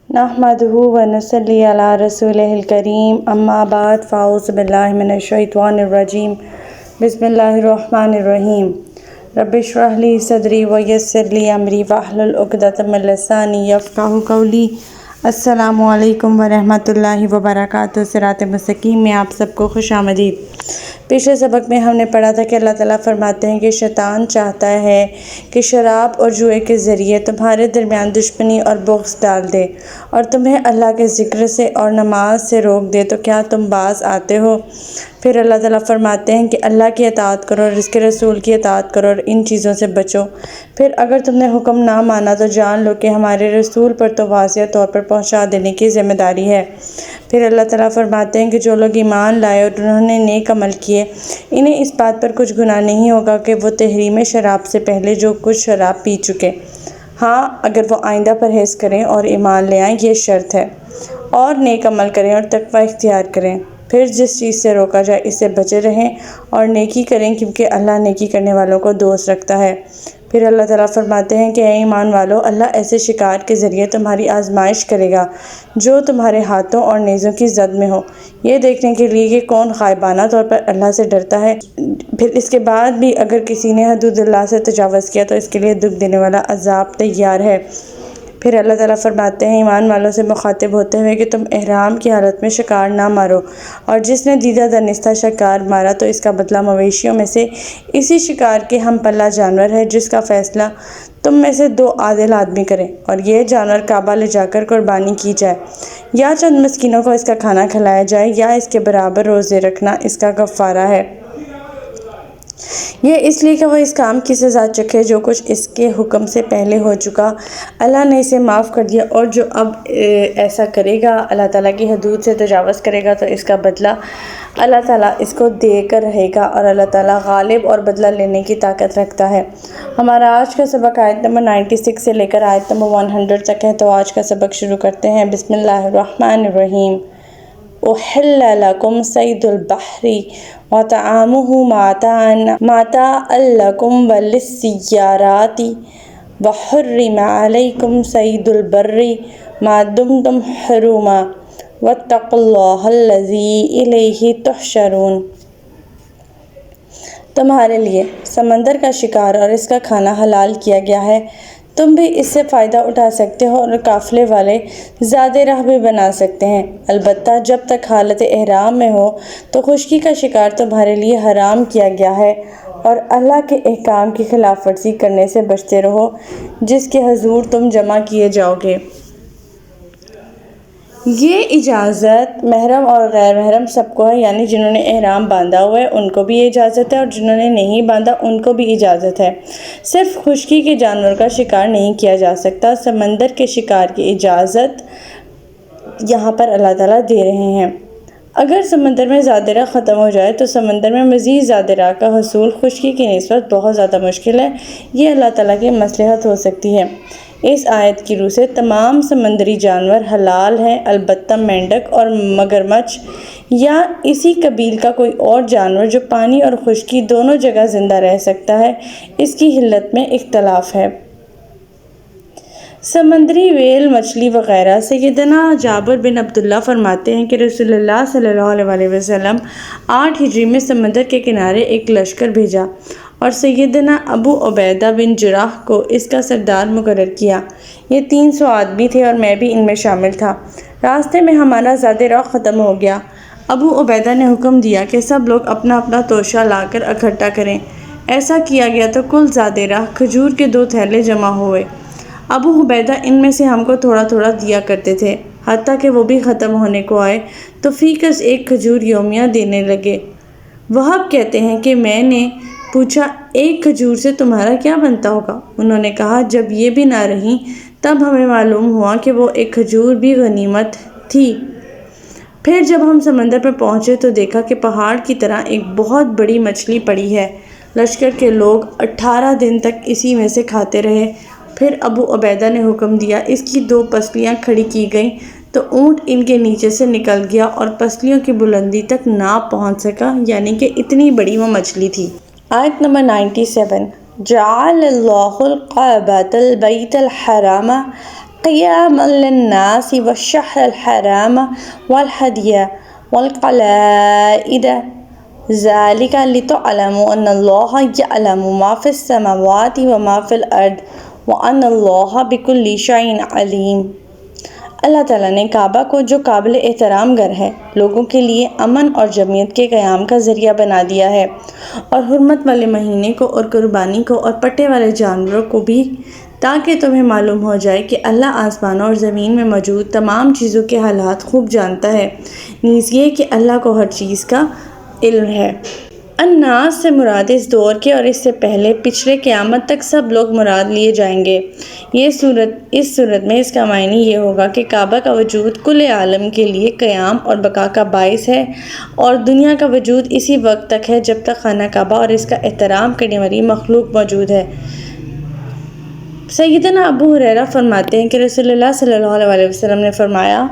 नहमदुहु व नसल्ली अला रसूलिहिल करीम अम्मा बाद फ़ाऊज़ु बिल्लाहि मिनश शैतानिर रजीम बिस्मिल्लाहिर्रहमानिर्रहीम रब्बिश इश्रह ली सदरी व यस्सिर ली अमरी वहलुल उक़दतम मिन लिसानी यफ़क़हू क़ौली। अस्सलामु अलैकुम व रहमतुल्लाहि व बरकातुहू। सिरात मुस्तक़ीम में आप सबको खुशामदीद। पिछले सबक में हमने पढ़ा था कि अल्लाह ताला फरमाते हैं कि शैतान चाहता है कि शराब और जुए के ज़रिए तुम्हारे दरमियान दुश्मनी और बुग़्ज़ डाल दे और तुम्हें अल्लाह के ज़िक्र से और नमाज से रोक दे, तो क्या तुम बाज़ आते हो? फिर अल्लाह ताला फरमाते हैं कि अल्लाह की इताअत करो और इसके रसूल की इताअत करो और इन चीज़ों से बचो। फिर अगर तुमने हुक्म ना माना तो जान लो कि हमारे रसूल पर तो वाज़िह तौर पर पहुँचा देने की ज़िम्मेदारी है। फिर अल्लाह ताला फरमाते हैं कि जो लोग ईमान लाए और उन्होंने नेक अमल किए, इन्हें इस बात पर कुछ गुनाह नहीं होगा कि वो तहरीम शराब से पहले जो कुछ शराब पी चुके, हाँ अगर वो आइंदा परहेज़ करें और ईमान ले आएँ, ये शर्त है, और नेक अमल करें और तक़वा इख्तियार करें। फिर जिस चीज़ से रोका जाए इससे बचे रहें और नेकी करें, क्योंकि अल्लाह नेकी करने वालों को दोस्त रखता है। फिर अल्लाह ताला फरमाते हैं कि ऐ ईमान वालों, अल्लाह ऐसे शिकार के ज़रिए तुम्हारी आजमाइश करेगा जो तुम्हारे हाथों और नेज़ों की ज़द में हो, ये देखने के लिए कि कौन ग़ाइबाना तौर पर अल्लाह से डरता है। फिर इसके बाद भी अगर किसी ने हदूदुल्लाह से तजावज़ किया तो इसके लिए दुख देने वाला अज़ाब तैयार है। फिर अल्लाह ताला फरमाते हैं ईमान वालों से मुखातिब होते हुए कि तुम एहराम की हालत में शिकार ना मारो, और जिसने दीदा दनिस्ता शिकार मारा तो इसका बदला मवेशियों में से इसी शिकार के हम पल्ला जानवर है जिसका फ़ैसला तुम में से 2 आदिल आदमी करें, और यह जानवर काबा ले जाकर कुर्बानी की जाए, या चंद मस्कीनों को इसका खाना खिलाया जाए, या इसके बराबर रोज़े रखना इसका कफ़ारा है। यह इसलिए कि वह इस काम की सज़ा चखे जो कुछ इसके हुक्म से पहले हो चुका। अल्लाह ने इसे माफ़ कर दिया, और जो अब ऐसा करेगा, अल्लाह ताला की हदूद से तजावज़ करेगा, तो इसका बदला अल्लाह ताला इसको देकर रहेगा, और अल्लाह ताला गालिब और बदला लेने की ताकत रखता है। हमारा आज का सबक आयत नंबर 96 से लेकर आयत नंबर 100 तक है। तो आज का सबक शुरू करते हैं। बिस्मिल्लाहिर्रहमानिर्रहीम। उहिल्ल लकुम सैदुल बहरी व तआमुहु माताअन लकुम वलिस्सियाराति व हुर्रिम अलैकुम सैदुल बर्रि मा दुमतुम हुरुमा वत्तकुल्लाहल्लज़ी इलैहि तुहशरून। तुम्हारे लिए समंदर का शिकार और इसका खाना हलाल किया गया है, तुम भी इससे फ़ायदा उठा सकते हो और काफ़िले वाले ज़्यादा राह भी बना सकते हैं। अलबत्ता जब तक हालत एहराम में हो तो खुश्की का शिकार तुम्हारे लिए हराम किया गया है, और अल्लाह के अहकाम की खिलाफ वर्जी करने से बचते रहो जिसके हजूर तुम जमा किए जाओगे। ये इजाज़त महरम और गैर महरम सबको है, यानी जिन्होंने एहराम बांधा हुआ है उनको भी इजाज़त है और जिन्होंने नहीं बांधा उनको भी इजाज़त है। सिर्फ खुश्की के जानवर का शिकार नहीं किया जा सकता। समंदर के शिकार की इजाज़त यहाँ पर अल्लाह ताला दे रहे हैं। अगर समंदर में ज़ादिरा ख़त्म हो जाए तो समंदर में मज़ीद ज़ादिरा का हसूल खुश्की की निस्बत बहुत ज़्यादा मुश्किल है। ये अल्लाह ताला की मसलहत हो सकती है। इस आयत की रूह से तमाम समंदरी जानवर हलाल हैं, अलबत्ता मेंढक और मगरमच्छ या इसी कबील का कोई और जानवर जो पानी और खुश्की दोनों जगह ज़िंदा रह सकता है, इसकी हिल्लत में इख्तलाफ है। समंदरी वेल, मछली वग़ैरह। सैयदना जाबिर बिन अब्दुल्लाह फरमाते हैं कि रसूलुल्लाह सल्लल्लाहु अलैहि वसल्लम 8 हिजरी में समंदर के किनारे एक लश्कर भेजा और सैयदना अबू उबैदा बिन जराह को इसका सरदार मुकर्रर किया। ये 300 आदमी थे और मैं भी इनमें शामिल था। रास्ते में हमारा ज़ादिरा ख़त्म हो गया। अबू उबैदा ने हुक्म दिया कि सब लोग अपना अपना तोशा लाकर इकट्ठा करें। ऐसा किया गया तो कुल ज़ादिरा खजूर के 2 थैले जमा हुए। अबू उबैदा इनमें से हमको थोड़ा थोड़ा दिया करते थे, हत्ता कि वो भी ख़त्म होने को आए तो फ़ीकस एक खजूर यौमिया देने लगे। वहाब कहते हैं कि मैंने पूछा, एक खजूर से तुम्हारा क्या बनता होगा? उन्होंने कहा, जब ये भी ना रही तब हमें मालूम हुआ कि वो एक खजूर भी गनीमत थी। फिर जब हम समंदर पर पहुँचे तो देखा कि पहाड़ की तरह एक बहुत बड़ी मछली पड़ी है। लश्कर के लोग 18 दिन तक इसी में से खाते रहे। फिर अबू उबैदा ने हुक्म दिया, इसकी 2 पसलियाँ खड़ी की गईं तो ऊँट इनके नीचे से निकल गया और पसलियों की बुलंदी तक ना पहुँच सका, यानी कि इतनी बड़ी वो मछली थी। आयत नंबर 97। जअलल्लाहुल क़अबतल बैतल हराम قياما للناس والشهر الحرام والهدي والقلائد ذلك لتعلموا أن الله يعلم ما في السماوات وما في الأرض وأن الله بكل شيء عليم۔ اللہ تعالیٰ نے کعبہ کو، جو قابل احترام گھر ہے، لوگوں کے لیے امن اور جمعیت کے قیام کا ذریعہ بنا دیا ہے، اور حرمت والے مہینے کو اور قربانی کو اور پٹے والے جانوروں کو بھی، تاکہ تمہیں معلوم ہو جائے کہ اللہ آسمانوں اور زمین میں موجود تمام چیزوں کے حالات خوب جانتا ہے، نیز یہ کہ اللہ کو ہر چیز کا علم ہے۔ الناس سے مراد اس دور کے اور اس سے پہلے پچھلے قیامت تک سب لوگ مراد لیے جائیں گے۔ اس صورت میں اس کا معنی یہ ہوگا کہ کعبہ کا وجود کل عالم کے لیے قیام اور بقا کا باعث ہے، اور دنیا کا وجود اسی وقت تک ہے جب تک خانہ کعبہ اور اس کا احترام کرنے والی مخلوق موجود ہے۔ سیدنا ابو ہریرہ فرماتے ہیں کہ رسول اللہ صلی اللہ علیہ وسلم نے فرمایا،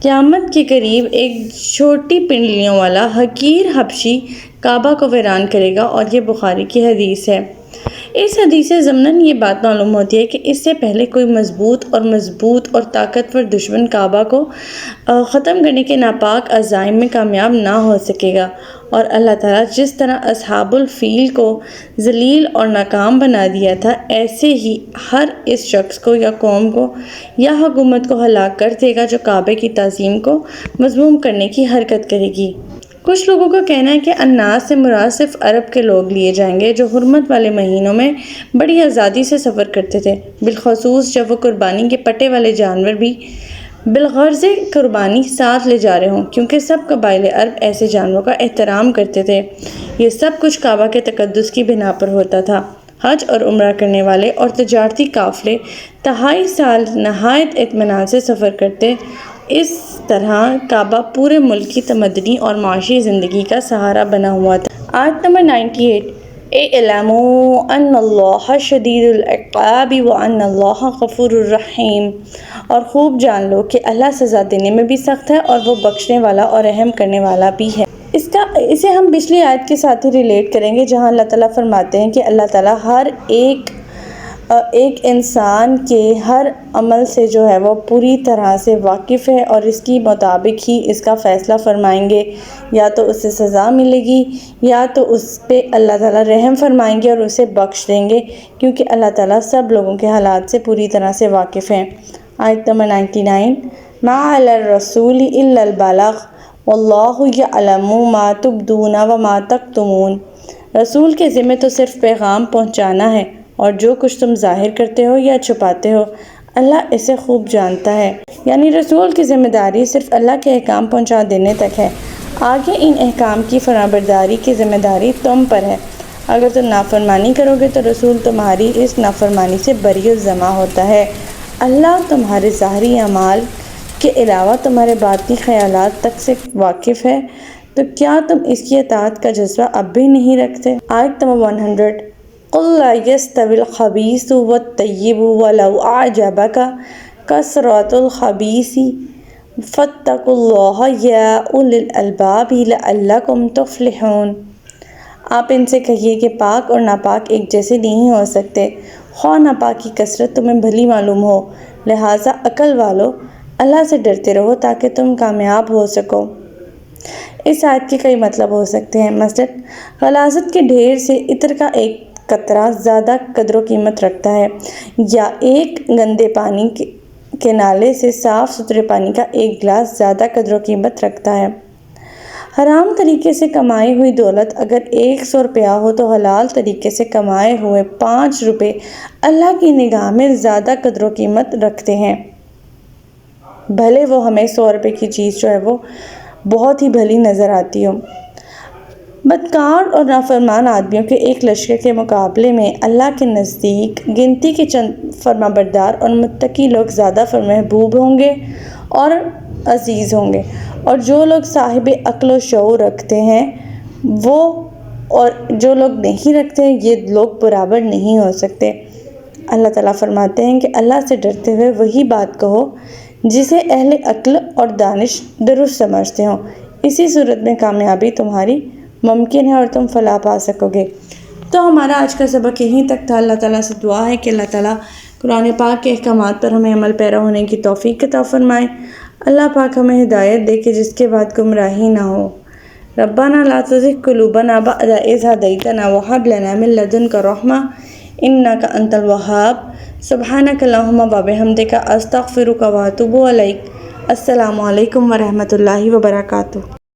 قیامت کے قریب ایک چھوٹی پنڈلیوں والا حقیر حبشی کعبہ کو ویران کرے گا، اور یہ بخاری کی حدیث ہے۔ اس حدیث سے ضمناً یہ بات معلوم ہوتی ہے کہ اس سے پہلے کوئی مضبوط اور طاقتور دشمن کعبہ کو ختم کرنے کے ناپاک عزائم میں کامیاب نہ ہو سکے گا، اور اللہ تعالیٰ جس طرح اصحاب الفیل کو ذلیل اور ناکام بنا دیا تھا، ایسے ہی ہر اس شخص کو یا قوم کو یا حکومت کو ہلاک کر دے گا جو کعبے کی تعظیم کو مذموم کرنے کی حرکت کرے گی۔ کچھ لوگوں کا کہنا ہے کہ الناس سے مراد صرف عرب کے لوگ لیے جائیں گے جو حرمت والے مہینوں میں بڑی آزادی سے سفر کرتے تھے، بالخصوص جب وہ قربانی کے پٹے والے جانور بھی بالغرض قربانی ساتھ لے جا رہے ہوں، کیونکہ سب قبائل عرب ایسے جانوروں کا احترام کرتے تھے۔ یہ سب کچھ کعبہ کے تقدس کی بنا پر ہوتا تھا۔ حج اور عمرہ کرنے والے اور تجارتی قافلے 2.5 سال نہایت اطمینان سے سفر کرتے۔ اس طرح کعبہ پورے ملک کی تمدنی اور معاشی زندگی کا سہارا بنا ہوا تھا۔ آیت نمبر 98، اعلموا ان اللہ شدید العقاب وان اللہ غفور الرحیم، اور خوب جان لو کہ اللہ سزا دینے میں بھی سخت ہے اور وہ بخشنے والا اور رحم کرنے والا بھی ہے۔ اسے ہم پچھلی آیت کے ساتھ ہی ریلیٹ کریں گے، جہاں اللہ تعالیٰ فرماتے ہیں کہ اللہ تعالیٰ ہر ایک انسان کے ہر عمل سے جو ہے وہ پوری طرح سے واقف ہے، اور اس کی مطابق ہی اس کا فیصلہ فرمائیں گے۔ یا تو اسے سزا ملے گی، یا تو اس پہ اللہ تعالیٰ رحم فرمائیں گے اور اسے بخش دیں گے، کیونکہ اللہ تعالیٰ سب لوگوں کے حالات سے پوری طرح سے واقف ہیں۔ آیت نمبر 99، ما علی الرسول الا البلاغ واللہ یعلم ما تبدون وما تکتمون۔ رسول کے ذمہ تو صرف پیغام پہنچانا ہے، اور جو کچھ تم ظاہر کرتے ہو یا چھپاتے ہو اللہ اسے خوب جانتا ہے۔ یعنی رسول کی ذمہ داری صرف اللہ کے احکام پہنچا دینے تک ہے، آگے ان احکام کی فرمانبرداری کی ذمہ داری تم پر ہے۔ اگر تم نافرمانی کرو گے تو رسول تمہاری اس نافرمانی سے بری الذمہ ہوتا ہے۔ اللہ تمہارے ظاہری اعمال کے علاوہ تمہارے باطنی خیالات تک سے واقف ہے، تو کیا تم اس کی اطاعت کا جذبہ اب بھی نہیں رکھتے؟ آیت نمبر 100، قُلْ لَا يَسْتَوِي الْخَبِيثُ وَالطَّيِّبُ وَلَوْ أَعْجَبَكَ كَثْرَةُ الْخَبِيثِ فَاتَّقُوا اللَّهَ يَا أُولِي الْأَلْبَابِ لَعَلَّكُمْ تُفْلِحُونَ۔ آپ ان سے کہیے کہ پاک اور ناپاک ایک جیسے نہیں ہو سکتے، خواہ ناپاک کی کثرت تمہیں بھلی معلوم ہو، لہٰذا عقل والو اللہ سے ڈرتے رہو تاکہ تم کامیاب ہو سکو۔ اس آیت کے کئی مطلب ہو سکتے ہیں، مثلاً غلاظت کے ڈھیر سے عطر کا ایک قطرہ زیادہ قدر و قیمت رکھتا ہے، یا ایک گندے پانی کے نالے سے صاف ستھرے پانی کا ایک گلاس زیادہ قدر و قیمت رکھتا ہے۔ حرام طریقے سے کمائی ہوئی دولت اگر 100 روپیہ ہو تو حلال طریقے سے کمائے ہوئے 5 روپے اللہ کی نگاہ میں زیادہ قدر و قیمت رکھتے ہیں، بھلے وہ ہمیں 100 روپے کی چیز جو ہے وہ بہت ہی بھلی نظر آتی ہو۔ بدکار اور نافرمان آدمیوں کے ایک لشکر کے مقابلے میں اللہ کے نزدیک گنتی کے چند فرمانبردار اور متقی لوگ زیادہ محبوب ہوں گے اور عزیز ہوں گے، اور جو لوگ صاحب عقل و شعور رکھتے ہیں وہ اور جو لوگ نہیں رکھتے یہ لوگ برابر نہیں ہو سکتے۔ اللہ تعالیٰ فرماتے ہیں کہ اللہ سے ڈرتے ہوئے وہی بات کہو جسے اہل عقل اور دانش درست سمجھتے ہوں، اسی صورت میں کامیابی تمہاری ممکن ہے اور تم فلاح پا سکو گے۔ تو ہمارا آج کا سبق یہیں تک تھا۔ اللہ تعالیٰ سے دعا ہے کہ اللہ تعالیٰ قرآن پاک کے احکامات پر ہمیں عمل پیرا ہونے کی توفیق عطا فرمائے۔ اللہ پاک ہمیں ہدایت دے کہ جس کے بعد گمراہی نہ ہو۔ ربنا لا تزغ قلوبنا بعد إذ هديتنا وهب لنا من لدنك رحمة إنك أنت الوهاب سبحانك اللهم وبحمدك أستغفرك وأتوب إليك۔ السلام علیکم ورحمۃ اللہ وبرکاتہ۔